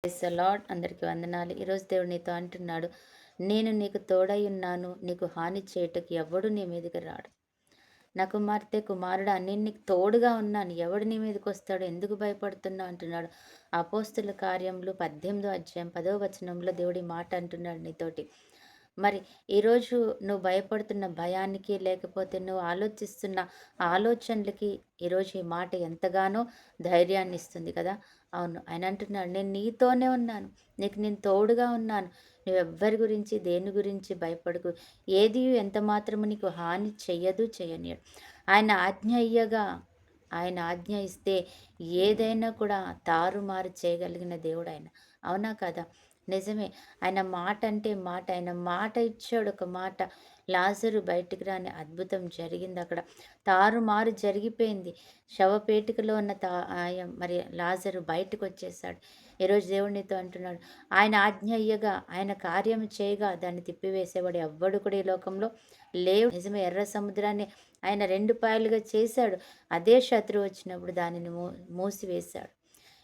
Praise the lord. అందరికీ వందనాలు. ఈరోజు దేవుడు నీతో అంటున్నాడు, నేను నీకు తోడై ఉన్నాను, నీకు హాని చేయుటకు ఎవడు నీ మీదకి రాడు. నా కుమార్తె కుమారుడా, నేను నీకు తోడుగా ఉన్నాను, ఎవడు నీ మీదకి వస్తాడు, ఎందుకు భయపడుతున్నావు అంటున్నాడు. అపోస్తుల కార్యములు 18వ అధ్యాయం 10వ వచనంలో దేవుడి మాట అంటున్నాడు నీతోటి. మరి ఈరోజు నువ్వు భయపడుతున్న భయానికి, లేకపోతే నువ్వు ఆలోచిస్తున్న ఆలోచనలకి ఈరోజు ఈ మాట ఎంతగానో ధైర్యాన్ని ఇస్తుంది కదా. అవును, ఆయన అంటున్నాడు, నేను నీతోనే ఉన్నాను, నీకు నేను తోడుగా ఉన్నాను, నువ్వెవ్వరి గురించి దేని గురించి భయపడకు, ఏది ఎంత మాత్రము నీకు హాని చెయ్యదు చేయనీయడు. ఆయన ఆజ్ఞ ఇయ్యగా, ఆయన ఆజ్ఞ ఇస్తే ఏదైనా కూడా తారుమారు చేయగలిగిన దేవుడు ఆయన. అవునా కదా. నిజమే. ఆయన మాట అంటే మాట. ఆయన మాట ఇచ్చాడు ఒక మాట. లాజరు బయటికి రాని అద్భుతం జరిగింది అక్కడ. తారుమారు జరిగిపోయింది. శవపేటికలో ఉన్న మరి లాజరు బయటకొచ్చేసాడు. ఈరోజు దేవుడు నీతో అంటున్నాడు, ఆయన ఆజ్ఞ ఇయ్యగా, ఆయన కార్యం చేయగా దాన్ని తిప్పివేసేవాడు ఎవ్వడు కూడా ఈ లోకంలో లేవు. నిజమే. ఎర్ర సముద్రాన్ని ఆయన 2 పాయలుగా చేశాడు. అదే శత్రువు వచ్చినప్పుడు దానిని మూసివేశాడు.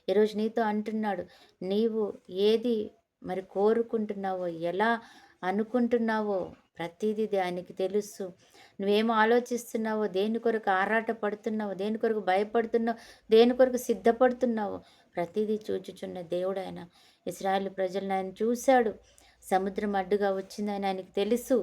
ఈరోజు నీతో అంటున్నాడు, నీవు ఏది మరి కోరుకుంటున్నావో, ఎలా అనుకుంటున్నావో ప్రతీదీ ఆయనకి తెలుసు. నువ్వేం ఆలోచిస్తున్నావో, దేని కొరకు ఆరాట పడుతున్నావో, దేని కొరకు భయపడుతున్నావో, దేని కొరకు సిద్ధపడుతున్నావో ప్రతీదీ చూచుచున్న దేవుడు ఆయన. ఇశ్రాయేలు ప్రజలను ఆయన చూశాడు. సముద్రం అడ్డుగా వచ్చిందని ఆయనకి తెలుసు.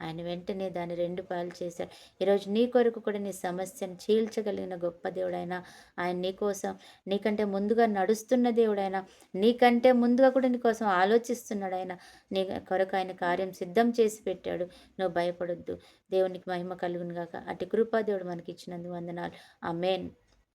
ఆయన వెంటనే దాన్ని 2 పాయలు చేశాడు. ఈరోజు నీ కొరకు కూడా నీ సమస్యను చీల్చగలిగిన గొప్ప దేవుడైన ఆయన నీకోసం, నీకంటే ముందుగా నడుస్తున్న దేవుడైన, నీకంటే ముందుగా కూడా నీకోసం ఆలోచిస్తున్నాడు ఆయన. నీ కొరకు ఆయన కార్యం సిద్ధం చేసి పెట్టాడు. నువ్వు భయపడొద్దు. దేవునికి మహిమ కలుగును గాక. అటు కృపా దేవుడు మనకి ఇచ్చినందుకు వందనాలు. ఆమేన్.